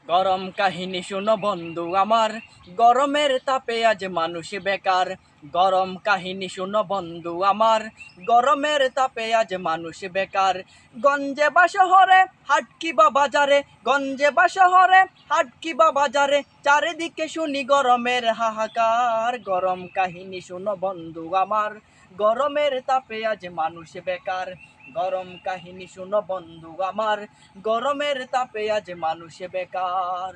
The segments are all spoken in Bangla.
গরম কাহিনী শুনো বন্ধু আমার, গরমের তাপে আজ মানুষ বেকার। গরম কাহিনী শুনো বন্ধু আমার, গরমের তাপে আজ মানুষ বেকার। গঞ্জে বা শহরে হাট কিবা বাজারে, গঞ্জে বা শহরে হাট কিবা বাজারে, চারিদিকে শুনি গরমের হাহাকার। গরম কাহিনী শুনো বন্ধু আমার, গরমের তাপে আজ মানুষ বেকার। গরম কাহিনী শুনো বন্ধু আমার, গরমের তাপে আজ মানুষ বেকার।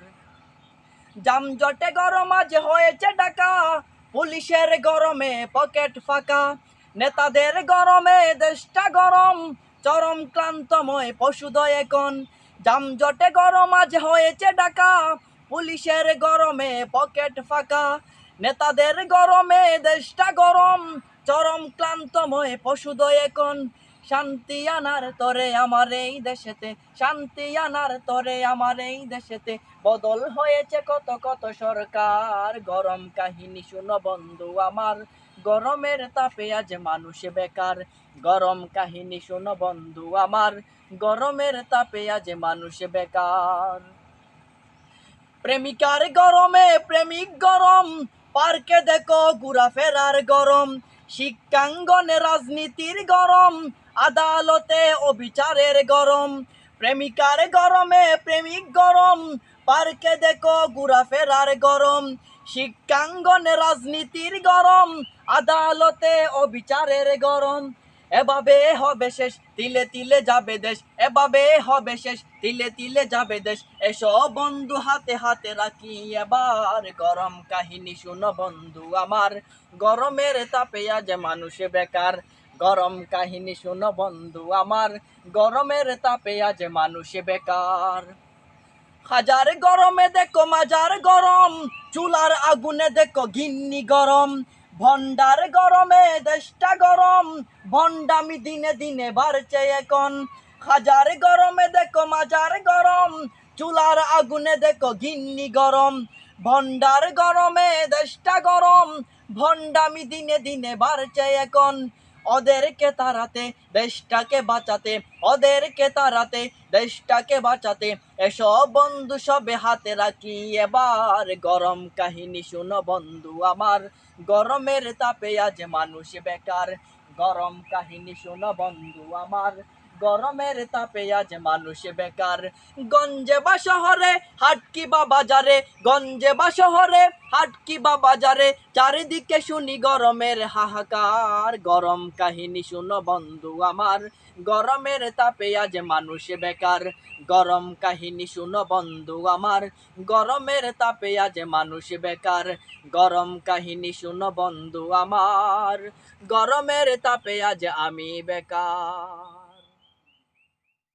জামজটে গরম আজ হয়েছে ঢাকা, পুলিশের গরমে পকেট ফাঁকা। নেতাদের গরমে দেশটা গরম, চরম ক্লান্তময় পশুদয় এখন। জামজটে গরম আজ হয়েছে ঢাকা, পুলিশের গরমে পকেট ফাঁকা। নেতাদের গরমে দেশটা গরম, চরম ক্লান্তময় পশুদয় এখন। শান্তি আনার তরে আমার এই দেশেতে, শান্তি আনার তরে আমার এই দেশেতে, বদল হয়েছে কত কত সরকার। গরম কাহিনী শুনো বন্ধু আমার, গরমের তাপে আজ মানুষ বেকার। গরম কাহিনী শুনো বন্ধু আমার, গরমের তাপে আজ মানুষ বেকার। প্রেমিকার গরমে প্রেমিক গরম, পার্কে দেখো ঘোরাফেরার গরম। শিক্ষাঙ্গনে রাজনীতির গরম, আদালতে অবিচারের গরম। প্রেমিকার গরমে প্রেমিক গরম, পার্কে দেখো ঘোরাফেরার গরম। শিক্ষাঙ্গনে রাজনীতির গরম, আদালতে অবিচারের গরম। এভাবে হবে শেষ, তিলে তিলে যাবে দেশ। এভাবে হবে শেষ, তিলে তিলে যাবে দেশ। এসব বন্ধু হাতে হাতে রাখি এবার। গরম কাহিনী শুনো বন্ধু আমার, গরমের তাপে আজ মানুষ বেকার। গরম কাহিনী শুনো বন্ধু আমার, গরমের তাপে আজ মানুষ বেকার। হাজার গরমে দেখো মাজার গরম, চুলার আগুনে দেখো গিন্নি গরম। ভন্ডার গরমে দেশটা গরম, ভন্ডামি দিনে দিনে বাড়ছে এখন। হাজার গরমে দেখো মাজার গরম, চুলার আগুনে দেখো গিন্নি গরম। ভন্ডার গরমে দেশটা গরম, ভন্ডামি দিনে দিনে বাড়ছে এখন। ওদেরকে তাড়াতে দেশটাকে বাঁচাতে, ওদেরকে তাড়াতে দেশটাকে বাঁচাতে, এসব বন্ধু সবে হাতে রাখি এবার। গরম কাহিনী শুনো বন্ধু আমার, গরমের তাপে আজ মানুষ বেকার। গরম কাহিনী শুনো বন্ধু আমার, গরমের তাপে আজ মানুষ বেকার। গঞ্জে বা শহরে হাট কিবা বাজারে, গঞ্জে বা শহরে হাট কিবা বাজারে, চারিদিকে শুনি গরমের হাহাকার। গরম কাহিনী শুনো বন্ধু আমার, গরমের তাপে আজ মানুষ বেকার। গরম কাহিনী শুনো বন্ধু আমার, গরমের তাপে আজ মানুষ বেকার। গরম কাহিনী শুনো বন্ধু আমার, গরমের তাপে আজ আমি বেকার।